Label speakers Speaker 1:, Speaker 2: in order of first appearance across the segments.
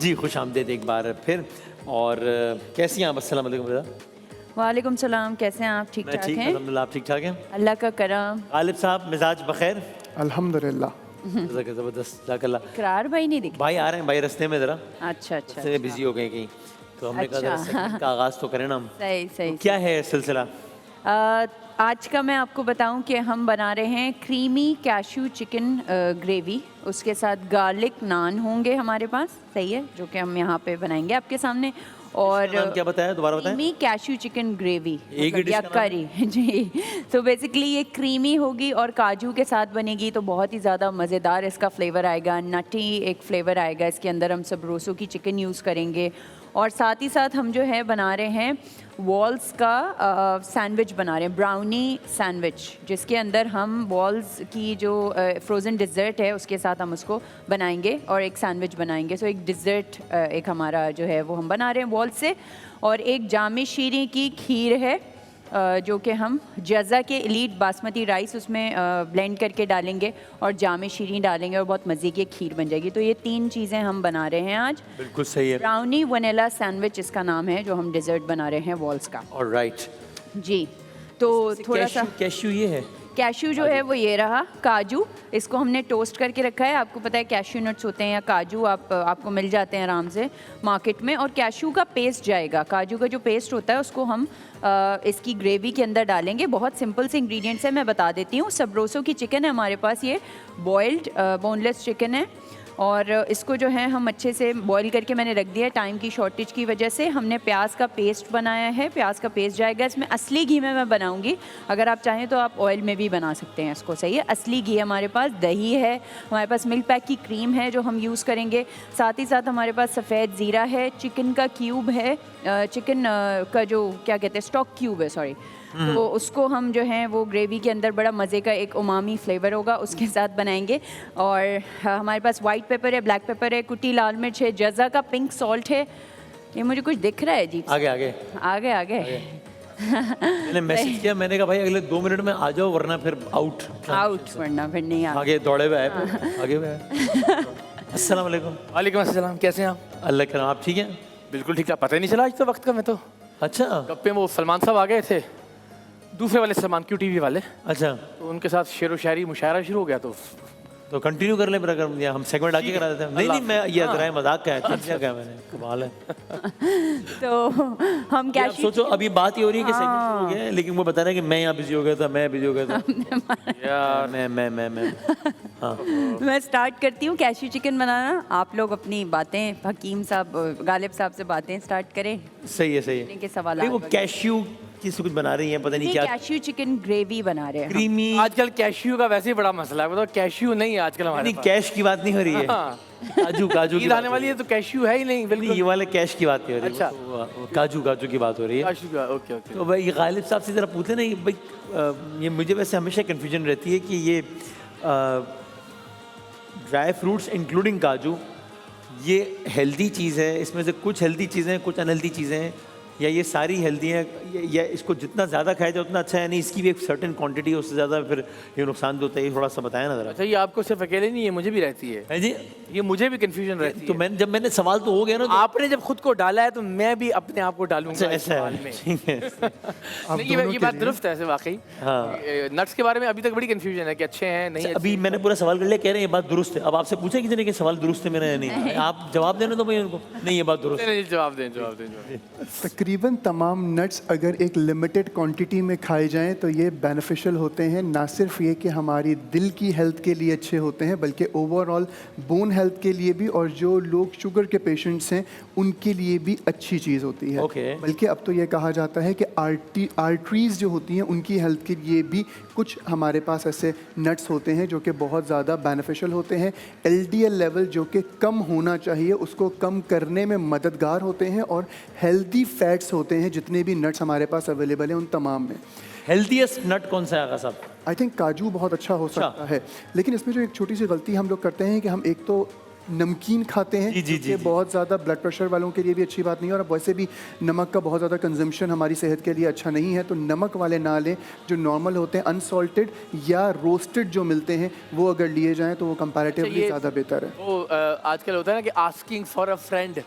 Speaker 1: जी खुश आमदीद एक बार फिर। और कैसी हैं आप? अस्सलाम वालेकुम रज़ा।
Speaker 2: वालेकुम सलाम, कैसे हैं आप? ठीक
Speaker 1: मैं
Speaker 2: ठाक
Speaker 1: ठीक,
Speaker 2: हैं?
Speaker 1: अल्हम्दुलिल्लाह। आप ठीक ठाक हैं?
Speaker 2: अल्लाह का करम।
Speaker 1: गालिब साहब मिजाज बखैर?
Speaker 3: अल्हम्दुलिल्लाह।
Speaker 1: ज़बरदस्त, जज़ाकल्लाह।
Speaker 2: इकरार भाई नहीं दिख
Speaker 1: भाई आ रहे हैं, भाई रास्ते में ज़रा
Speaker 2: अच्छा अच्छा
Speaker 1: से बिजी हो गए कहीं, तो हमने कहा ज़रा
Speaker 2: अच्छा।
Speaker 1: सेगमेंट का आगाज़ तो करें ना हम।
Speaker 2: सही सही
Speaker 1: तो क्या है सिलसिला?
Speaker 2: आज का मैं आपको बताऊं कि हम बना रहे हैं क्रीमी कैश्यू चिकन ग्रेवी। उसके साथ गार्लिक नान होंगे हमारे पास, सही है, जो कि हम यहाँ पे बनाएंगे आपके सामने। और
Speaker 1: इसका नाम क्या बताया, दोबारा बताएं?
Speaker 2: क्रीमी कैश्यू चिकन ग्रेवी
Speaker 1: एक ही डिश
Speaker 2: या
Speaker 1: का नाम है?
Speaker 2: करी जी। तो बेसिकली ये क्रीमी होगी और काजू के साथ बनेगी, तो बहुत ही ज़्यादा मज़ेदार इसका फ्लेवर आएगा, नटी एक फ्लेवर आएगा इसके अंदर। हम सब रोसों की चिकन यूज़ करेंगे और साथ ही साथ हम जो है बना रहे हैं वॉल्स का सैंडविच बना रहे हैं, ब्राउनी सैंडविच, जिसके अंदर हम वॉल्स की जो फ्रोज़न डिज़र्ट है उसके साथ हम उसको बनाएंगे और एक सैंडविच बनाएंगे। सो एक डिज़र्ट एक हमारा जो है वो हम बना रहे हैं वॉल्स से। और एक जामे शीरी की खीर है जो कि हम जज़ा के एलीट बासमती राइस उसमें ब्लेंड करके डालेंगे और जामे शीरी डालेंगे और बहुत मज़े की खीर बन जाएगी। तो ये 3 चीज़ें हम बना रहे हैं आज।
Speaker 1: बिल्कुल सही है।
Speaker 2: ब्राउनी वनीला सैंडविच इसका नाम है, जो हम डिज़र्ट बना रहे हैं वॉल्स का।
Speaker 1: ऑलराइट।
Speaker 2: जी, तो थोड़ा सा
Speaker 1: कैश्यू ये है,
Speaker 2: कैश्यू जो है वो ये रहा, काजू इसको हमने टोस्ट करके रखा है। आपको पता है कैश्यू नट्स होते हैं या काजू आपको मिल जाते हैं आराम से मार्केट में। और कैश्यू का पेस्ट जाएगा, काजू का जो पेस्ट होता है उसको हम इसकी ग्रेवी के अंदर डालेंगे। बहुत सिंपल से इंग्रेडिएंट्स है, मैं बता देती हूँ। सबरोसो की चिकन है हमारे पास, ये बॉइल्ड बोनलेस चिकन है और इसको जो है हम अच्छे से बॉईल करके मैंने रख दिया है। टाइम की शॉर्टेज की वजह से हमने प्याज का पेस्ट बनाया है, प्याज का पेस्ट जाएगा इसमें। असली घी में मैं बनाऊंगी, अगर आप चाहें तो आप ऑयल में भी बना सकते हैं इसको, सही है। असली घी हमारे पास, दही है हमारे पास, मिल्क पैक की क्रीम है जो हम यूज़ करेंगे। साथ ही साथ हमारे पास सफ़ेद ज़ीरा है, चिकन का क्यूब है, चिकन का जो क्या कहते हैं स्टॉक क्यूब है, सॉरी। तो उसको हम जो है वो ग्रेवी के अंदर बड़ा मज़े का एक उमामी फ्लेवर होगा उसके साथ बनाएंगे। और हमारे पास वाइट पेपर है, ब्लैक पेपर है, कुटी लाल मिर्च है, जज़ा का पिंक सॉल्ट है। ये मुझे कुछ दिख रहा है जी,
Speaker 1: आगे आगे
Speaker 2: आगे आगे
Speaker 1: मैंने मैसेज किया, मैंने कहा भाई अगले 2 मिनट में आ जाओ वरना फिर आउट
Speaker 2: वरना फिर नहीं
Speaker 1: आगे दौड़े हुए आए, आगे हुए आए। अस्सलाम वालेकुम।
Speaker 4: वालेकुम अस्सलाम, कैसे हैं आप?
Speaker 1: अल्लाह के नाम। आप ठीक हैं?
Speaker 4: बिल्कुल ठीक ठाक, पता ही नहीं चला आज तो वक्त का। मैं तो
Speaker 1: अच्छा
Speaker 4: गप्पे में वो सलमान साहब आ गए थे, दूसरे वाले सलमान क्यू टीवी वाले,
Speaker 1: अच्छा,
Speaker 4: तो उनके साथ शेर व शायरी मुशायरा शुरू हो गया। तो
Speaker 1: कंटिन्यू कर ले मेरा कर दिया, हम सेगमेंट आगे करा देते हैं। नहीं नहीं, मैं ये ज़रा मजाक का है, तंजिया क्या मैंने, कमाल है।
Speaker 2: तो हम क्या
Speaker 1: आप सोचो अभी बात ये हो रही है कि सेगमेंट शुरू हो गया है, लेकिन वो बता रहे हैं कि मैं यहाँ बिजी हो गया था, मैं बिजी हो गया था
Speaker 4: यार
Speaker 1: मैं हाँ
Speaker 2: मैं स्टार्ट करती हूँ कैश्यू चिकन बनाना। आप लोग अपनी बातें हकीम साहब, गालिब साहब से बातें स्टार्ट करें।
Speaker 1: सही है, सही है।
Speaker 2: के सवाल
Speaker 1: नहीं, वो कैश्यू किसी कुछ बना रही है, पता नहीं क्या,
Speaker 2: कैश्यू चिकन ग्रेवी बना रहे हैं हम।
Speaker 1: क्रीमी।
Speaker 4: आजकल कैश्यू का वैसे ही बड़ा मसला है, बताओ कैश्यू नहीं है आजकल हमारे
Speaker 1: नहीं
Speaker 4: पास।
Speaker 1: कैश की बात नहीं हो रही है,
Speaker 4: हाँ।
Speaker 1: काजू की
Speaker 4: ईद
Speaker 1: बात
Speaker 4: आने
Speaker 1: हो
Speaker 4: वाली
Speaker 1: रही
Speaker 4: है तो कैश्यू है ही नहीं,
Speaker 1: नहीं,
Speaker 4: बिल्कुल।
Speaker 1: ये वाले कैश की बात नहीं हो रही।
Speaker 4: अच्छा।
Speaker 1: वो काजू की बात हो रही है।
Speaker 4: कैश्यू का, ओके ओके।
Speaker 1: तो भाई गालिब साहब से ज़रा पूछे ना, भाई ये मुझे वैसे हमेशा कन्फ्यूजन रहती है कि ये ड्राई फ्रूट्स इंक्लूडिंग काजू, ये हेल्दी चीज़ है, इसमें से कुछ हेल्दी चीज़ें हैं, कुछ अनहेल्दी चीज़ें हैं, या ये सारी हेल्दी हैं, या इसको जितना ज़्यादा खाया जाए उतना अच्छा है? नहीं, इसकी भी एक सर्टेन क्वांटिटी है, उससे ज़्यादा फिर ये नुकसान भी होता है। ये थोड़ा सा बताया ना ज़रा।
Speaker 4: अच्छा, ये आपको सिर्फ अकेले नहीं है, मुझे भी रहती है।
Speaker 1: है जी,
Speaker 4: ये मुझे भी कंफ्यूजन रहती
Speaker 1: तो
Speaker 4: है।
Speaker 1: मैंने जब सवाल तो हो गया ना, तो
Speaker 4: आपने जब खुद को डाला है तो मैं भी अपने आप को डालूंगा इस
Speaker 1: ऐसा
Speaker 4: सवाल
Speaker 1: है,
Speaker 4: में।
Speaker 1: ठीक है।
Speaker 4: नहीं, ये बात दुरुस्त है ऐसे वाकई।
Speaker 1: हाँ,
Speaker 4: नट्स के बारे में अभी तक बड़ी कंफ्यूजन है कि अच्छे हैं नहीं अच्छे।
Speaker 1: अभी मैंने पूरा सवाल कर लिया, कह रहे हैं ये बात दुरुस्त है। अब आपसे पूछा किसी ने कि सवाल दुरुस्त है मेरा या नहीं, आप जवाब देना तो भाई उनको, नहीं ये बात दुरुस्त है।
Speaker 4: नहीं, जवाब दें।
Speaker 3: तकरीबन तमाम नट्स अगर एक लिमिटेड क्वांटिटी में खाए जाएं तो ये बेनिफिशियल होते हैं। ना सिर्फ ये कि हमारी दिल की हेल्थ के लिए अच्छे होते हैं, बल्कि ओवरऑल बोन हेल्थ के लिए भी, और जो लोग शुगर के पेशेंट्स हैं उनके लिए भी अच्छी चीज़ होती है।
Speaker 1: Okay.
Speaker 3: बल्कि अब तो ये कहा जाता है कि आर्टरीज जो होती हैं उनकी हेल्थ के लिए भी कुछ हमारे पास ऐसे नट्स होते हैं जो कि बहुत ज़्यादा बेनिफिशियल होते हैं। LDL लेवल जो कि कम होना चाहिए उसको कम करने में मददगार होते हैं, और हेल्दी फैट्स होते हैं जितने भी नट्स हमारे पास अवेलेबल हैं उन तमाम में।
Speaker 1: हेल्थीएस्ट नट कौन सा है आगा साहब?
Speaker 3: आई थिंक काजू बहुत अच्छा हो सकता है, लेकिन इसमें जो एक छोटी सी गलती हम लोग करते हैं कि हम एक तो नमकीन खाते हैं,
Speaker 1: जी, जी,
Speaker 3: जो
Speaker 1: जी,
Speaker 3: कि
Speaker 1: जी।
Speaker 3: बहुत ज़्यादा ब्लड प्रेशर वालों के लिए भी अच्छी बात नहीं है, और वैसे भी नमक का बहुत ज़्यादा कंजम्पशन हमारी सेहत के लिए अच्छा नहीं है। तो नमक वाले ना लें, जो नॉर्मल होते हैं अनसॉल्टेड या रोस्टेड जो मिलते हैं वो अगर लिए जाएँ तो वो कंपैरेटिवली
Speaker 4: ये-
Speaker 3: ज़्यादा बेहतर है।
Speaker 4: वो आजकल होता है ना कि आस्किंग फॉर अ फ्रेंड,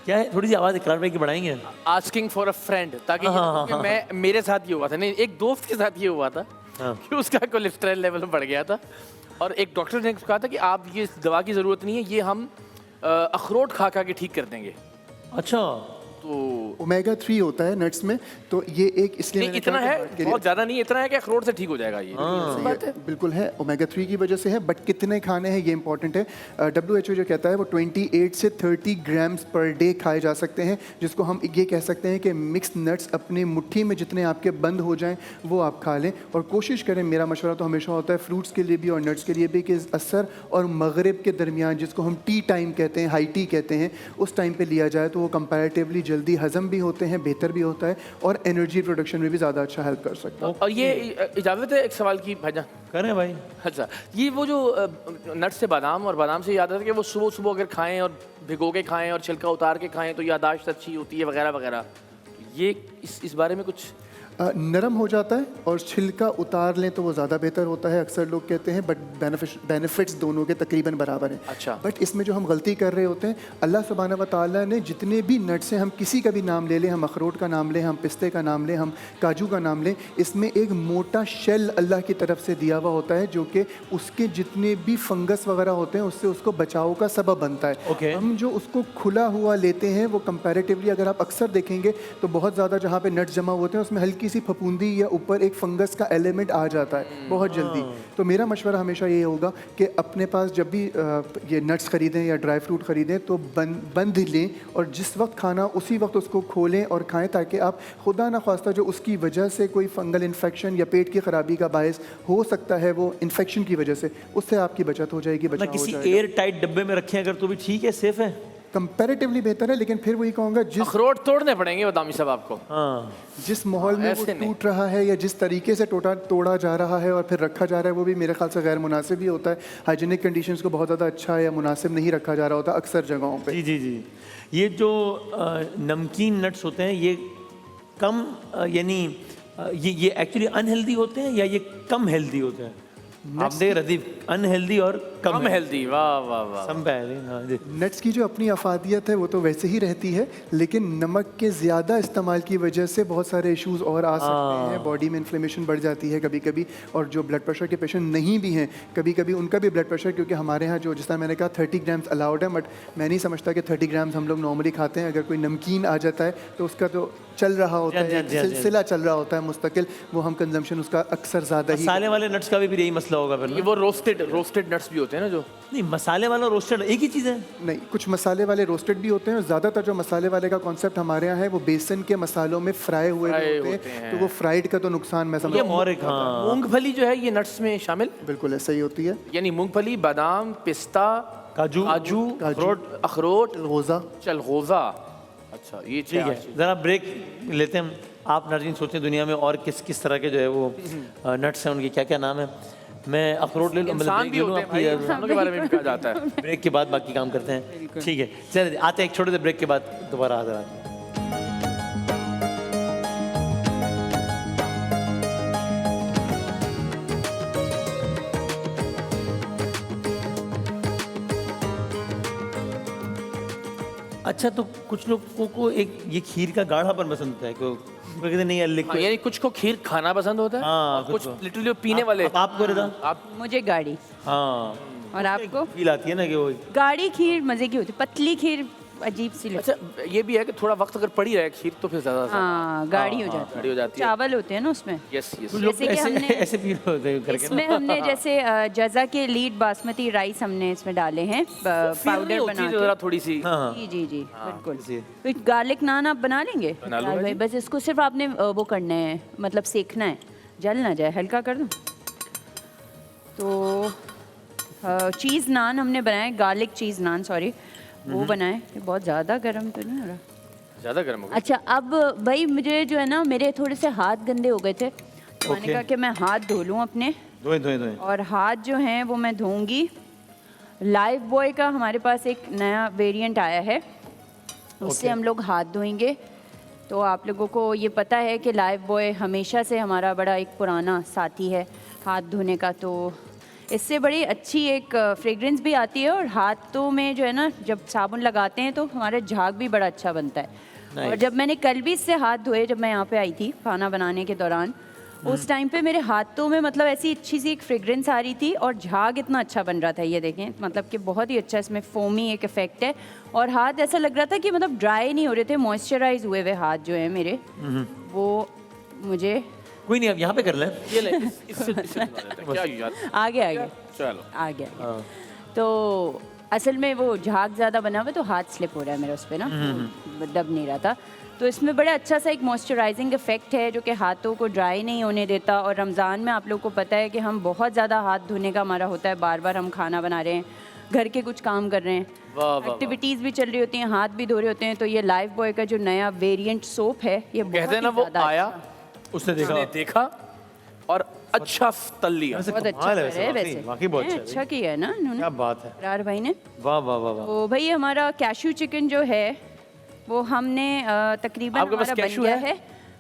Speaker 1: क्या है, थोड़ी सी आवाज़ इकरार भाई की बढ़ाएंगे।
Speaker 4: आस्किंग फॉर अ फ्रेंड, ताकि
Speaker 1: हाँ,
Speaker 4: क्योंकि मैं मेरे साथ ये हुआ था, नहीं एक दोस्त के साथ ये हुआ था
Speaker 1: हाँ।
Speaker 4: कि उसका कोलेस्ट्रॉल लेवल बढ़ गया था और एक डॉक्टर ने कहा था कि आप ये दवा की ज़रूरत नहीं है, ये हम अखरोट खा खा के ठीक कर देंगे।
Speaker 1: अच्छा,
Speaker 4: तो
Speaker 3: ओमेगा 3 होता है नट्स में, तो ये एक इसलिए
Speaker 4: नहीं
Speaker 3: मैंने
Speaker 4: इतना
Speaker 3: कहा कि
Speaker 4: है,
Speaker 3: heart के लिए
Speaker 4: बहुत ज़्यादा नहीं, इतना है कि अखरोट से ठीक हो जाएगा ये।
Speaker 3: सही
Speaker 4: बात
Speaker 3: है,
Speaker 4: है।
Speaker 3: बिल्कुल है, ओमेगा 3 की वजह से है, बट कितने खाने हैं ये इंपॉर्टेंट है। WHO जो कहता है वो 28 से 30 ग्राम्स पर डे खाए जा सकते हैं, जिसको हम ये कह सकते हैं कि मिक्स नट्स अपनी मुट्ठी में जितने आपके बंद हो जाएं वो आप खा लें। और कोशिश करें, मेरा मशवरा तो हमेशा होता है फ्रूट्स के लिए भी और नट्स के लिए भी, कि असर और मगरिब के दरमियान, जिसको हम टी टाइम कहते हैं, हाई टी कहते हैं, उस टाइम पे लिया जाए तो वो कंपैरेटिवली जल्दी हजम भी होते हैं, बेहतर भी होता है और एनर्जी प्रोडक्शन में भी ज़्यादा अच्छा हेल्प कर सकता है।
Speaker 4: और ये इजाज़त है एक सवाल की भाईजान?
Speaker 1: करें भाई।
Speaker 4: अच्छा, ये वो जो नट्स से बादाम और बादाम से याद आता है कि वो सुबह सुबह अगर खाएं और भिगो के खाएं और छिलका उतार के खाएं तो यादाश्त अच्छी होती है वगैरह वगैरह, ये इस बारे में कुछ?
Speaker 3: नरम हो जाता है और छिलका उतार लें तो वो ज़्यादा बेहतर होता है, अक्सर लोग कहते हैं, बट बेनिफिट्स दोनों के तकरीबन बराबर हैं।
Speaker 4: अच्छा।
Speaker 3: बट इसमें जो हम गलती कर रहे होते हैं, अल्लाह सुब्हानहू व तआला ने जितने भी नट्स हैं, हम किसी का भी नाम ले लें, हम अखरोट का नाम लें, हम पिस्ते का नाम लें, हम काजू का नाम लें, इसमें एक मोटा शेल अल्लाह की तरफ से दिया हुआ होता है, जो कि उसके जितने भी फंगस वगैरह होते हैं उससे उसको बचाव का सबब बनता है।
Speaker 1: Okay.
Speaker 3: हम जो उसको खुला हुआ लेते हैं वो कंपैरेटिवली अगर आप अक्सर देखेंगे तो बहुत ज़्यादा जहाँ पे नट्स जमा होते हैं उसमें हल्की सी फफूंदी या ऊपर एक फंगस का एलिमेंट आ जाता है बहुत जल्दी। तो मेरा मशवरा हमेशा ये होगा कि अपने पास जब भी ये नट्स खरीदें या ड्राई फ्रूट खरीदें तो बंद लें और जिस वक्त खाना उसी वक्त उसको खोलें और खाएं, ताकि आप खुदा ना ख्वास्ता जो उसकी वजह से कोई फंगल इन्फेक्शन या पेट की खराबी का बायस हो सकता है, वो इन्फेक्शन की वजह से, उससे आपकी बचत हो जाएगी,
Speaker 1: मतलब
Speaker 3: बचाव हो
Speaker 1: किसी
Speaker 3: जाएगा।
Speaker 1: एयर टाइट डब्बे में रखें अगर तो भी ठीक है, सेफ है।
Speaker 3: कंपैरेटिवली बेहतर है, लेकिन फिर वही कहूँगा
Speaker 4: अखरोट तोड़ने पड़ेंगे बादामी साहब आपको।
Speaker 1: हाँ,
Speaker 3: जिस माहौल में वो
Speaker 4: ऐसे नहीं।
Speaker 3: टूट रहा है या जिस तरीके से तोड़ा जा रहा है और फिर रखा जा रहा है, वो भी मेरे ख्याल से गैर मुनासिब ही होता है। हाइजीनिक कंडीशंस को बहुत ज़्यादा अच्छा या मुनासिब नहीं रखा जा रहा होता अक्सर जगहों पे।
Speaker 1: जी जी जी। ये जो नमकीन नट्स होते हैं ये कम यानी ये एक्चुअली अनहेल्दी होते हैं या ये कम हेल्दी होते हैं? आप देख रदीफ, अनहेल्दी और
Speaker 4: कम हेल्दी, वाह वाह वाह।
Speaker 1: सम पहले, हाँ जी।
Speaker 3: नट्स की जो अपनी अफादियत है वो तो वैसे ही रहती है, लेकिन नमक के ज़्यादा इस्तेमाल की वजह से बहुत सारे इश्यूज और आ सकते हैं। बॉडी में इन्फ्लेमेशन बढ़ जाती है कभी कभी, और जो ब्लड प्रेशर के पेशेंट नहीं भी हैं कभी कभी उनका भी ब्लड प्रेशर, क्योंकि हमारे यहाँ जो जिस तरह मैंने कहा 30 ग्राम्स अलाउड है, बट मैं नहीं समझता कि 30 ग्राम्स हम लोग नॉर्मली खाते हैं। अगर कोई नमकीन आ जाता है तो उसका तो चल रहा होता
Speaker 1: जी,
Speaker 3: है,
Speaker 1: जी, जी, जी।
Speaker 3: सिलसिला चल रहा होता है मुस्तकिल, वो हम कंजम्पशन उसका अक्सर ज़्यादा ही।
Speaker 1: मसाले वाले नट्स का भी यही मसला होगा फिर
Speaker 4: ये
Speaker 1: ना?
Speaker 4: वो रोस्टेड नट्स भी होते हैं ना जो?
Speaker 1: नहीं, मसाले वाला रोस्टेड एक ही चीज़ है।
Speaker 3: नहीं, कुछ मसाले वाले रोस्टेड भी होते हैं और ज़्यादातर जो मसाले वाले का कॉन्सेप्ट हमारे यहाँ है वो बेसन के मसालों में फ्राई हुए
Speaker 4: फ्राई
Speaker 3: होते
Speaker 4: होते
Speaker 3: हैं,
Speaker 4: हैं।
Speaker 3: तो वो फ्राइड का तो नुकसान मैं समझता हूँ।
Speaker 1: और एक हाँ,
Speaker 4: मूंगफली जो है ये नट्स में शामिल,
Speaker 3: बिल्कुल ऐसा ही होती है।
Speaker 4: यानी मूंगफली, बादाम, पिस्ता,
Speaker 1: काजू,
Speaker 4: काजू, अखरोट,
Speaker 3: रोज़ा
Speaker 4: चलगोजा। अच्छा, ये
Speaker 1: ठीक है। ज़रा ब्रेक लेते हैं हम। आप नाज़रीन सोचें दुनिया में और किस किस तरह के जो है वो नट्स हैं, उनके क्या क्या नाम है। मैं अखरोट ले लूँ,
Speaker 4: इंसान भी होते हैं भाई, इंसानों के बारे में भी कहा जाता है।
Speaker 1: ब्रेक के बाद बाकी काम करते हैं। ठीक है, चलिए आते हैं एक छोटे से ब्रेक के बाद दोबारा हाजिर आते हैं। अच्छा, तो कुछ लोगों को एक ये खीर का गाढ़ापन पसंद होता है, को कहते नहीं यार
Speaker 4: हाँ,
Speaker 1: लिक्विड।
Speaker 4: यानी कुछ को खीर खाना पसंद होता है
Speaker 1: हाँ,
Speaker 4: और कुछ
Speaker 1: कुछ को।
Speaker 4: लिटरली पीने वाले।
Speaker 1: आपको रिदा?
Speaker 4: आप
Speaker 2: मुझे गाढ़ी।
Speaker 1: हाँ,
Speaker 2: और आपको?
Speaker 1: फील आती है ना कि वो
Speaker 2: गाढ़ी खीर मज़े की होती है, पतली खीर अजीब सी लगती है।
Speaker 4: अच्छा, ये भी है कि थोड़ा वक्त अगर पड़ी रहे खीर तो फिर ज्यादा
Speaker 2: हाँ, गाढ़ी हो जाती
Speaker 4: गाढ़ी हो जाती है।
Speaker 2: चावल होते हैं ना उसमें।
Speaker 4: Yes yes.
Speaker 1: कुछ लोग
Speaker 2: जैसे कि
Speaker 1: ऐसे
Speaker 2: हमने-
Speaker 1: ऐसे फील होते हैं करके ना।
Speaker 2: इसमें हमने जैसे जजा के लीड बासमती राइस हमने इसमें डाले हैं, पाउडर बना
Speaker 4: जरा
Speaker 2: के।
Speaker 4: थोड़ी सी।
Speaker 1: हाँ,
Speaker 2: जी जी जी, बिल्कुल।
Speaker 1: जी।
Speaker 2: तो गार्लिक नान आप बना लेंगे?
Speaker 4: बना लूंगा
Speaker 2: लाल भाई,
Speaker 4: जी।
Speaker 2: बस इसको सिर्फ आपने वो करना है, मतलब सेकना है, जल ना जाए। हल्का कर दूं? तो चीज़ नान हमने बनाए, गार्लिक चीज़ नान, सॉरी, वो बनाए। ये बहुत ज़्यादा गर्म तो नहीं हो रहा?
Speaker 4: ज्यादा गर्म हो गया।
Speaker 2: अच्छा, अब भाई मुझे जो है ना, मेरे थोड़े से हाथ गंदे हो गए थे, तो मैंने
Speaker 1: Okay.
Speaker 2: कहा कि मैं हाथ धो लूँ अपने,
Speaker 1: धोएं धोएं धोएं।
Speaker 2: और हाथ जो हैं वो मैं धोऊंगी लाइफ बॉय का हमारे पास एक नया वेरिएंट आया है, उससे हम लोग हाथ धोएंगे। तो आप लोगों को ये पता है कि लाइफ बॉय हमेशा से हमारा बड़ा एक पुराना साथी है हाथ धोने का। तो इससे बड़ी अच्छी एक फ्रेग्रेंस भी आती है और हाथों में जो है ना, जब साबुन लगाते हैं तो हमारा झाग भी बड़ा अच्छा बनता है। और जब मैंने कल भी इससे हाथ धोए, जब मैं यहाँ पे आई थी खाना बनाने के दौरान, उस टाइम पे मेरे हाथों में मतलब ऐसी अच्छी सी एक फ्रेग्रेंस आ रही थी और झाग इतना अच्छा बन रहा था। ये देखें, मतलब कि बहुत ही अच्छा इसमें फोमी एक इफेक्ट है और हाथ ऐसा लग रहा था कि मतलब ड्राई नहीं हो रहे थे, मॉइस्चराइज हुए हुए हाथ जो है मेरे, वो मुझे
Speaker 1: कोई नहीं, अब यहाँ पे कर लें।
Speaker 4: ये ले इससे क्या यार,
Speaker 2: आगे आगे
Speaker 4: चलो
Speaker 2: आगे। तो असल में वो झाग ज़्यादा बना हुआ तो हाथ स्लिप हो रहा है मेरा उस पर ना, वो दब नहीं रहा था। तो इसमें बड़ा अच्छा सा एक मॉइस्चराइजिंग इफेक्ट है जो कि हाथों को ड्राई नहीं होने देता। और रमज़ान में आप लोगों को पता है कि हम बहुत ज़्यादा हाथ धोने का हमारा होता है, बार बार हम खाना बना रहे हैं, घर के कुछ काम कर रहे हैं, एक्टिविटीज़ भी चल रही होती हैं, हाथ भी धो रहे होते हैं। तो ये लाइफ बॉय का जो नया वेरिएंट सोप है, ये
Speaker 4: कहते हैं ना, वो आया,
Speaker 1: उसने
Speaker 4: देखा और अच्छा तल लिया।
Speaker 2: बहुत अच्छा
Speaker 1: कमाल है
Speaker 2: है वैसे,
Speaker 1: वाकई बहुत अच्छा है।
Speaker 2: अच्छा किया है ना उन्होंने,
Speaker 1: क्या बात है,
Speaker 2: रार भाई ने।
Speaker 1: वाह वाह वाह वाह।
Speaker 2: तो भाई हमारा कैशू चिकन जो है वो हमने तकरीबन
Speaker 4: आपके पास
Speaker 2: हमारा बन
Speaker 4: कैशू
Speaker 2: गया
Speaker 4: है?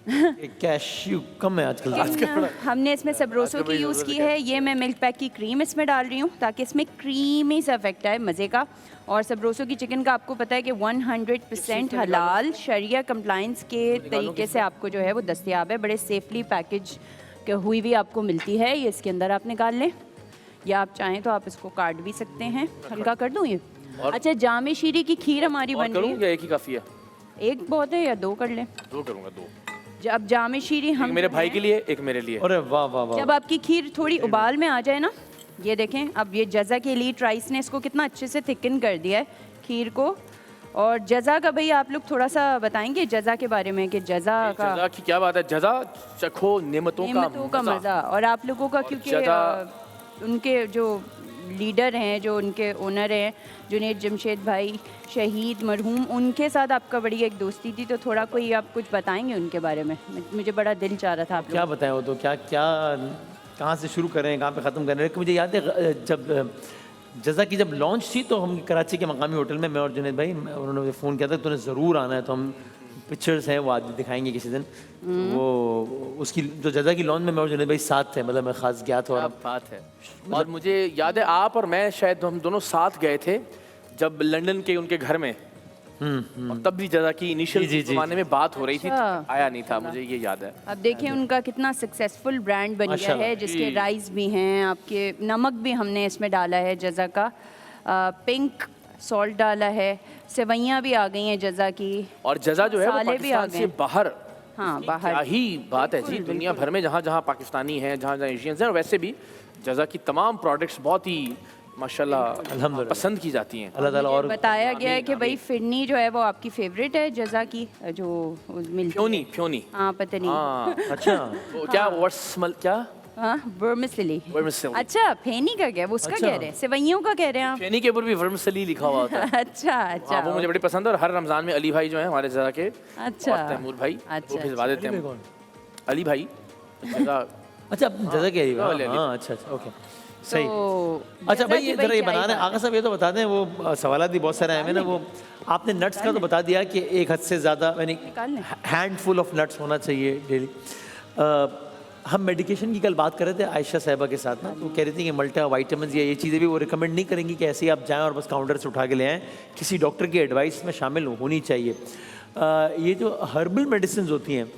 Speaker 2: है।
Speaker 1: कैश्यू कम है आजकल।
Speaker 2: लेकिन हमने इसमें सबरोसो की यूज़ की है। ये मैं मिल्क पैक की क्रीम इसमें डाल रही हूँ ताकि इसमें क्रीमी सा इफेक्ट आए मज़े का। और सबरोसो की चिकन का आपको पता है कि 100% हलाल शरिया कंप्लाइंस के तरीके से आपको जो है वो दस्तयाब है, बड़े सेफली पैकेज हुई भी आपको मिलती है। ये इसके अंदर आप निकाल लें या आप चाहें तो आप इसको काट भी सकते हैं। हल्का कर दूँ ये। अच्छा, जामे शीरी की खीर हमारी बन रही है।
Speaker 4: या एक ही काफी है?
Speaker 2: एक बहुत है या दो कर लें?
Speaker 4: दो करूंगा, दो।
Speaker 2: अब जामे शीरी हम
Speaker 4: मेरे भाई के लिए, एक मेरे लिए।
Speaker 1: अरे वाह वाह वाह।
Speaker 2: जब आपकी खीर थोड़ी उबाल में आ जाए ना, ये देखें, अब ये जज़ा के एलीट राइस ने इसको कितना अच्छे से थिकन कर दिया है खीर को। और जज़ा का भाई आप लोग थोड़ा सा बताएंगे जज़ा के बारे में कि जज़ा
Speaker 4: की क्या बात है। जज़ा चखो नेमतों
Speaker 2: का मज़ा। और आप लोगों का क्योंकि उनके जो लीडर हैं, जो उनके ओनर हैं जुनैद जमशेद भाई शहीद मरहूम, उनके साथ आपका बड़ी एक दोस्ती थी। तो थोड़ा कोई आप कुछ बताएंगे उनके बारे में? मुझे बड़ा दिल चाह रहा था आप
Speaker 1: क्या बताएं वो तो, क्या क्या कहाँ से शुरू करें, कहाँ पे ख़त्म करें। मुझे याद है जब जज़ा की जब लॉन्च थी तो हम कराची के मकामी होटल में, मैं और जुनैद भाई, उन्होंने मुझे फ़ोन किया था तूने ज़रूर आना है। तो हम पिक्चर्स हैं वो आज दिखाएंगे किसी दिन। वो उसकी जो जज़ा की लॉन्च में मैं और जुनैद भाई साथ थे, मतलब मैं ख़ास गया था। और
Speaker 4: बात है। और मुझे याद है आप और मैं शायद हम दोनों साथ गए थे जब लंदन के उनके घर में, और तब भी जज़ा की इनिशियल ज़माने में बात हो रही थी, आया नहीं था, मुझे ये याद है।
Speaker 2: अब देखिए उनका कितना सक्सेसफुल ब्रांड बन गया है, जिसके राइस भी हैं, आपके नमक भी हमने इसमें डाला है जज़ा का, पिंक सॉल्ट डाला है, सेवैयाँ भी आ गई हैं जज़ा की,
Speaker 4: और जज़ा जो है वो
Speaker 2: भी आ
Speaker 4: पाकिस्तान से बाहर,
Speaker 2: हाँ बाहर
Speaker 4: क्या ही बात है जी। दुनिया भर में जहाँ जहाँ पाकिस्तानी हैं, जहाँ जहाँ एशियंस हैं, और वैसे भी जज़ा की तमाम प्रोडक्ट्स बहुत ही माशाल्लाह अल्हम्दुलिल्लाह पसंद की जाती हैं।
Speaker 1: अल्लाह ताला। और
Speaker 2: बताया गया है कि भाई फिरनी जो है वो आपकी फेवरेट है जज़ा की, जो मिलती है।
Speaker 4: फ्योनी
Speaker 2: हाँ पता नहीं।
Speaker 4: हाँ
Speaker 1: अच्छा
Speaker 4: क्या वर्ड क्या?
Speaker 2: हाँ वर्मिसेली।
Speaker 4: वर्मिसेली।
Speaker 2: अच्छा, फेनी का क्या, वो उसका कह रहे हैं, सेवैयों का कह रहे हैं आप?
Speaker 4: फेनी के ऊपर भी वर्मिसेली लिखा हुआ होता है।
Speaker 2: अच्छा अच्छा।
Speaker 4: हाँ, वो मुझे बड़ी पसंद है। और हर रमजान में अली भाई जो है हमारे जज़ा के,
Speaker 2: अच्छा,
Speaker 4: और तैमूर भाई, वो भिजवा देते हैं। अली भाई
Speaker 1: अच्छा, जज़ा के हाँ, अच्छा अच्छा, ओके, सही। अच्छा भाई, ये जरा ये बना रहे हैं आगा साहब, ये तो बता दें, वो सवाल भी बहुत सारे आए हैं ना। वो आपने नट्स का तो बता दिया कि एक हद से ज़्यादा, यानी हैंडफुल ऑफ नट्स होना चाहिए डेली। हम मेडिकेशन की कल बात कर रहे थे आयशा साहिबा के साथ ना, तो कह रही थी कि मल्टा वाइटामिन या ये चीज़ें भी वो रिकमेंड नहीं करेंगी कि ऐसे ही आप जाएं और बस काउंटर से उठा के ले आएँ, किसी डॉक्टर की एडवाइस में शामिल होनी चाहिए। ये जो हर्बल मेडिसिन होती हैं,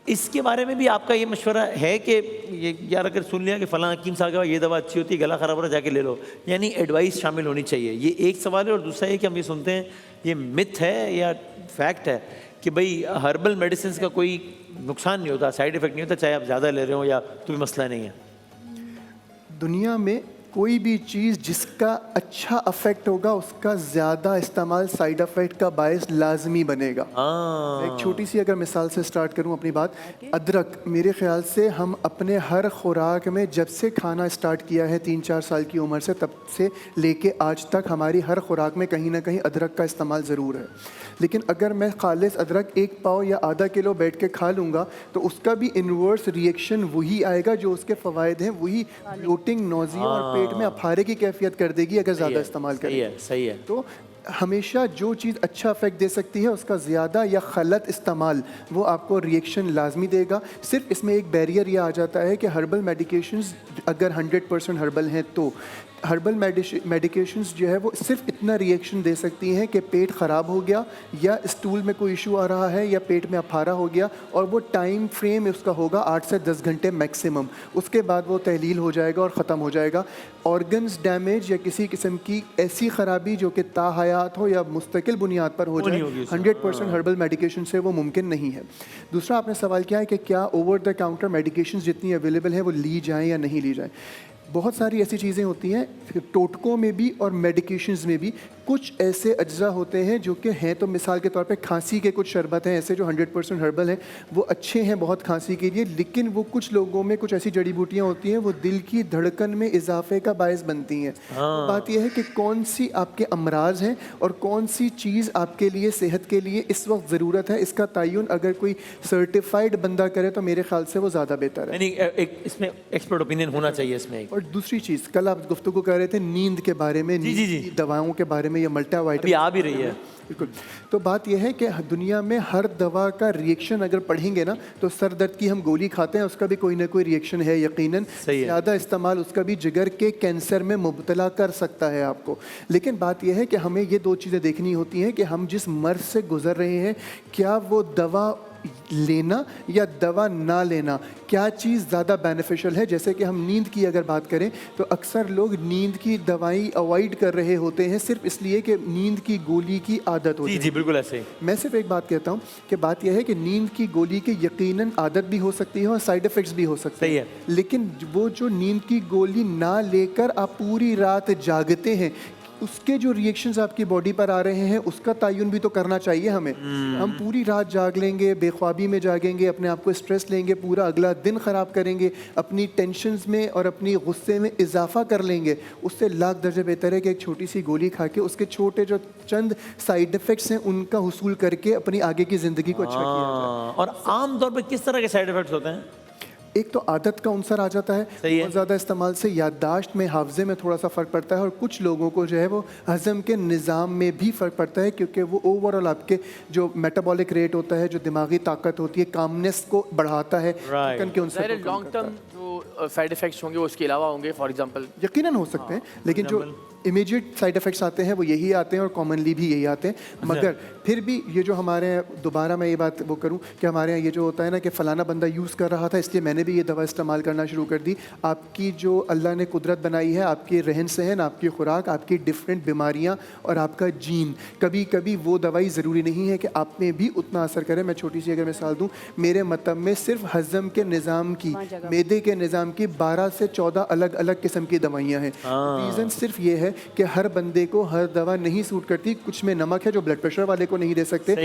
Speaker 1: इसके बारे में भी आपका ये मशवरा है कि ये यार अगर सुन लिया कि फ़लाँ हकीम साहब के ये दवा अच्छी होती है, गला ख़राब हो रहा है, जाके ले लो, यानी एडवाइस शामिल होनी चाहिए, ये एक सवाल है। और दूसरा ये कि हम ये सुनते हैं, ये मिथ है या फैक्ट है कि भाई हर्बल मेडिसिन का कोई नुकसान नहीं होता, साइड इफ़ेक्ट नहीं होता, चाहे आप ज़्यादा ले रहे हो या तो भी मसला नहीं है?
Speaker 3: दुनिया में कोई भी चीज़ जिसका अच्छा इफेक्ट होगा उसका ज़्यादा इस्तेमाल साइड इफ़ेक्ट का बायस लाजमी बनेगा। एक छोटी सी अगर मिसाल से स्टार्ट करूं अपनी बात, अदरक मेरे ख्याल से हम अपने हर खुराक में जब से खाना स्टार्ट किया है 3-4 साल की उम्र से, तब से लेके आज तक हमारी हर खुराक में कहीं ना कहीं अदरक का इस्तेमाल ज़रूर है। लेकिन अगर मैं खालिस अदरक 1 पाव या आधा किलो बैठ के खा लूँगा तो उसका भी इन्वर्स रिएक्शन वही आएगा जो उसके फ़वाइद हैं, वही ब्लोटिंग, नोज़िया और पेट में अफारे की कैफियत कर देगी अगर ज़्यादा इस्तेमाल
Speaker 1: सही
Speaker 3: करें।
Speaker 1: है, सही है।
Speaker 3: तो हमेशा जो चीज़ अच्छा इफेक्ट दे सकती है उसका ज़्यादा या गलत इस्तेमाल वो आपको रिएक्शन लाजमी देगा। सिर्फ इसमें एक बैरियर ये आ जाता है कि हर्बल मेडिकेशंस अगर 100% हर्बल हैं तो हर्बल मेडिकेशंस जो है वो सिर्फ इतना रिएक्शन दे सकती हैं कि पेट ख़राब हो गया या स्टूल में कोई इशू आ रहा है या पेट में अफारा हो गया, और वो टाइम फ्रेम उसका होगा 8 से 10 घंटे मैक्सिमम। उसके बाद वो तहलील हो जाएगा और ख़त्म हो जाएगा। ऑर्गन्स डैमेज या किसी किस्म की ऐसी ख़राबी जो कि ताहयात हो या मुस्तकिल बुनियाद पर हो जाए 100% हर्बल मेडिकेशन से वो मुमकिन नहीं है। दूसरा आपने सवाल किया है कि क्या ओवर द काउंटर मेडिकेशन जितनी अवेलेबल है वो ली जाएँ या नहीं ली जाए। बहुत सारी ऐसी चीज़ें होती हैं टोटकों में भी और मेडिकेशंस में भी। कुछ ऐसे अज्जा होते हैं जो कि हैं, तो मिसाल के तौर पे खांसी के कुछ शरबत हैं ऐसे जो 100% हर्बल हैं, वो अच्छे हैं बहुत खांसी के लिए। लेकिन वो कुछ लोगों में कुछ ऐसी जड़ी बूटियाँ होती हैं वो दिल की धड़कन में इजाफे का बायस बनती हैं। तो बात यह है कि कौन सी आपके अमराज हैं और कौन सी चीज़ आपके लिए सेहत के लिए इस वक्त ज़रूरत है, इसका तयन अगर कोई सर्टिफाइड बंदा करे तो मेरे ख्याल से वो ज़्यादा बेहतर है।
Speaker 1: नहीं, एक इसमें एक्सपर्ट ओपिनियन होना चाहिए इसमें।
Speaker 3: और दूसरी चीज़, कल आप गुफ्तगू कर रहे थे नींद के बारे में,
Speaker 1: जी,
Speaker 3: नींद
Speaker 1: जी।
Speaker 3: की दवाओं के बारे में या मल्टीवाइटामिन
Speaker 1: अभी आ भी रही है।
Speaker 3: बिल्कुल। तो बात यह है कि दुनिया में हर दवा का रिएक्शन अगर पढ़ेंगे ना तो सर दर्द की हम गोली खाते हैं उसका भी कोई ना कोई रिएक्शन है यकीनन। ज़्यादा इस्तेमाल उसका भी जिगर के कैंसर में मुब्तला कर सकता है आपको। लेकिन बात यह है कि हमें ये दो चीज़ें देखनी होती हैं कि हम जिस मर्ज से गुजर रहे हैं, क्या वो दवा लेना या दवा ना लेना, क्या चीज़ ज़्यादा बेनिफिशियल है। जैसे कि हम नींद की अगर बात करें तो अक्सर लोग नींद की दवाई अवॉइड कर रहे होते हैं सिर्फ इसलिए कि नींद की गोली की आदत होती है।
Speaker 1: जी, बिल्कुल ऐसे।
Speaker 3: मैं सिर्फ एक बात कहता हूँ कि बात यह है कि नींद की गोली के यकीनन आदत भी हो सकती है और साइड इफ़ेक्ट्स भी हो सकते हैं। लेकिन वो जो नींद की गोली ना लेकर आप पूरी रात जागते हैं, उसके जो रिएक्शंस आपकी बॉडी पर आ रहे हैं उसका तयन भी तो करना चाहिए हमें। हम पूरी रात जाग लेंगे, बेख्वाबी में जागेंगे, अपने आप को स्ट्रेस लेंगे, पूरा अगला दिन ख़राब करेंगे, अपनी टेंशन्स में और अपनी गुस्से में इजाफा कर लेंगे। उससे लाख दर्जे बेहतर है कि एक छोटी सी गोली खा के उसके छोटे जो चंद साइड इफ़ेक्ट्स हैं उनका हुसूल करके अपनी आगे की ज़िंदगी को अच्छा किया जाए।
Speaker 1: और आम तौर पर किस तरह के साइड इफेक्ट्स होते हैं?
Speaker 3: एक तो आदत का अंसर आ जाता है, बहुत ज़्यादा इस्तेमाल से याददाश्त में, हाफजे में थोड़ा सा फ़र्क पड़ता है, और कुछ लोगों को जो है वो हज़म के निज़ाम में भी फ़र्क पड़ता है क्योंकि वो ओवरऑल आपके जो मेटाबॉलिक रेट होता है, जो दिमागी ताकत होती है, कामनेस को बढ़ाता है।
Speaker 4: लॉन्ग टर्म जो साइड इफेक्ट्स होंगे वो उसके अलावा होंगे, फॉर एग्जांपल
Speaker 3: यकीनन हो सकते हैं, लेकिन जो इमीडिएट साइड इफ़ेक्ट्स आते हैं वो यही आते हैं और कॉमनली भी यही आते हैं। मगर फिर भी ये जो हमारे यहाँ, दोबारा मैं ये बात वो करूँ कि हमारे यहाँ ये जो होता है ना कि फ़लाना बंदा यूज़ कर रहा था इसलिए मैंने भी ये दवा इस्तेमाल करना शुरू कर दी। आपकी जो अल्लाह ने कुदरत बनाई है, आपके रहन सहन, आपकी खुराक, आपकी डिफरेंट बीमारियाँ और आपका जीन, कभी कभी वो दवाई ज़रूरी नहीं है कि आप में भी उतना असर करे। मैं छोटी सी अगर मिसाल दूँ, मेरे मतलब में सिर्फ हज़म के निज़ाम की, मैदे के निज़ाम की 12 से 14 अलग अलग किस्म की दवाइयाँ हैं। रीज़न सिर्फ ये है कि हर बंदे को हर दवा नहीं सूट करती। कुछ में नमक है जो ब्लड प्रेशर वाले को नहीं दे सकते,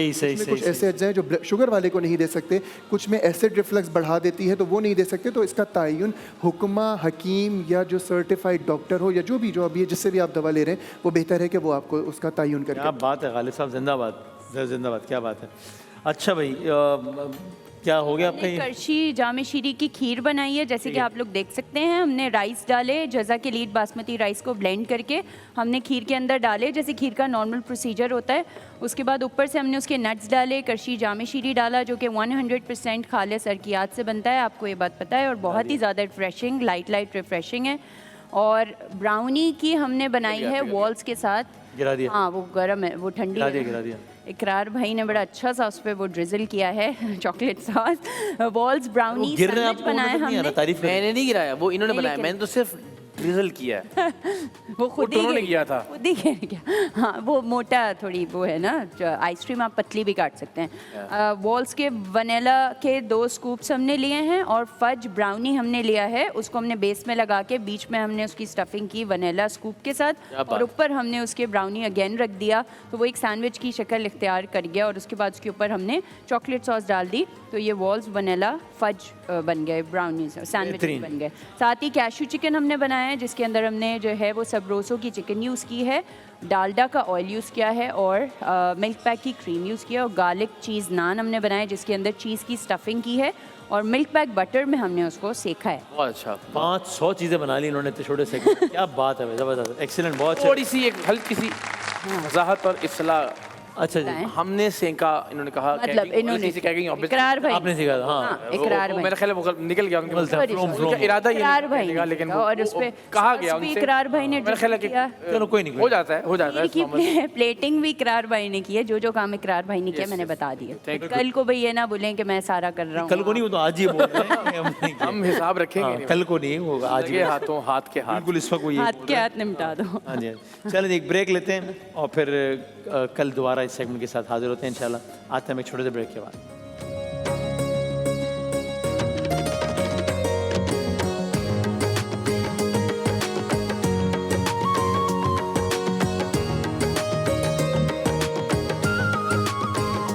Speaker 3: कुछ ऐसे अज्जा हैं जो शुगर वाले को नहीं दे सकते, कुछ में एसिड रिफ्लक्स बढ़ा देती है तो वो नहीं दे सकते। तो इसका तयन हुक्मा हकीम या जो सर्टिफाइड डॉक्टर हो या जो अभी जिससे भी आप दवा ले रहे हैं वो बेहतर है कि वो आपको उसका तयन करें।
Speaker 1: क्या बात है गालिब साहब, जिंदाबाद जिंदाबाद, क्या बात है। अच्छा भाई, क्या हो गया आपका?
Speaker 2: करशी जामे शीरी की खीर बनाई है, जैसे कि आप लोग देख सकते हैं। हमने राइस डाले, जज़ा के लीड बासमती राइस को ब्लेंड करके हमने खीर के अंदर डाले, जैसे खीर का नॉर्मल प्रोसीजर होता है। उसके बाद ऊपर से हमने उसके नट्स डाले, करशी जामे शीरी डाला जो कि 100% खालिस अरकियात से बनता है, आपको ये बात पता है, और बहुत ही ज़्यादा रिफ्रेशिंग, लाइट रिफ्रेशिंग है। और ब्राउनी की हमने बनाई है वॉल्स के साथ।
Speaker 1: गिरा दिया?
Speaker 2: हाँ, वो गर्म है, वो ठंडी है।
Speaker 1: गिरा दिया।
Speaker 2: इकरार भाई ने बड़ा अच्छा सा उस पर वो ड्रिजल किया है chocolate sauce. Walls brownie sandwich बनाया हमने।
Speaker 1: तारीफ
Speaker 4: मैंने नहीं गिराया, वो इन्होंने बनाया, मैंने तो सिर्फ ड्रिजल किया है।
Speaker 2: वो खुद ही
Speaker 4: किया था,
Speaker 2: खुद ही किया। हाँ, वो मोटा थोड़ी वो है ना, आइसक्रीम आप पतली भी काट सकते हैं। वॉल्स के वनीला के 2 स्कूप्स हमने लिए हैं और फज ब्राउनी हमने लिया है, उसको हमने बेस में लगा के बीच में हमने उसकी स्टफिंग की वनीला स्कूप के साथ, और ऊपर हमने उसके ब्राउनी अगेन रख दिया तो वो एक सैंडविच की शक्ल इख्तियार कर गया। और उसके बाद उसके ऊपर हमने चॉकलेट सॉस डाल दी तो ये वॉल्स वनीला फज बन गए, ब्राउनी सैंडविच बन गए। साथ ही कैशू चिकन हमने बनाया बनाया है जिसके अंदर हमने जो है वो सबरोसो की चिकन यूज़ की है, डालडा का ऑयल यूज़ किया है और मिल्क पैक की क्रीम यूज़ किया और गार्लिक चीज़ नान हमने बनाया जिसके अंदर चीज़ की स्टफिंग की है और मिल्क पैक बटर में हमने उसको सेका है।
Speaker 4: बहुत अच्छा।
Speaker 1: 500 चीज़ें बना ली इन्होंने तो छोटे से। क्या बात है, ज़बरदस्त, एक्सीलेंट, बहुत अच्छा।
Speaker 4: थोड़ी सी एक हल्की सी वजाहत और इस्लाह।
Speaker 1: अच्छा जी,
Speaker 4: हमने सेका, इन्होंने कहा
Speaker 2: मतलब इन्होंने इकरार भाई
Speaker 1: आपने सीखा था, हाँ।
Speaker 2: इकरार भाई,
Speaker 4: मेरा ख्याल है वो निकल गया उनके मुंह से।
Speaker 1: From- from-
Speaker 4: उनका इरादा ये
Speaker 2: इकरार
Speaker 4: नहीं
Speaker 2: भाई
Speaker 4: निकलेगा,
Speaker 2: ने
Speaker 4: लेकिन
Speaker 2: किया और उस पे
Speaker 4: कहा गया
Speaker 2: भी
Speaker 4: उनसे।
Speaker 2: इकरार भाई ने
Speaker 4: मेरा ख्याल है कि
Speaker 2: किया।
Speaker 1: चलो कोई नहीं,
Speaker 4: हो जाता है, हो जाता है।
Speaker 2: की प्लेटिंग भी इकरार भाई ने की है, जो काम इकरार भाई ने किया मैंने बता दिया।
Speaker 4: Thank you.
Speaker 2: कल को भाई ये ना बोलें कि मैं सारा कर रहा हूँ।
Speaker 1: कल को नहीं, वो तो आज ही बोल रहे हैं कि हम नहीं किया।
Speaker 4: हम हिसाब रखेंगे
Speaker 1: हाँ,
Speaker 4: नहीं।
Speaker 1: कल को नहीं होगा, आज ही।
Speaker 4: लगे हाथों हाथ के हाथ।
Speaker 1: बिल्कुल इस वक्त वो ये
Speaker 2: हाथ के हाथ निपटा दो।
Speaker 1: हाँ जी, हाँ जी। चलें एक ब्रेक लेते हैं और फिर कल दोबारा इस सेगमेंट के साथ हाजिर होते हैं इंशाल्लाह। आते हैं हम एक छोटे से ब्रेक के बाद।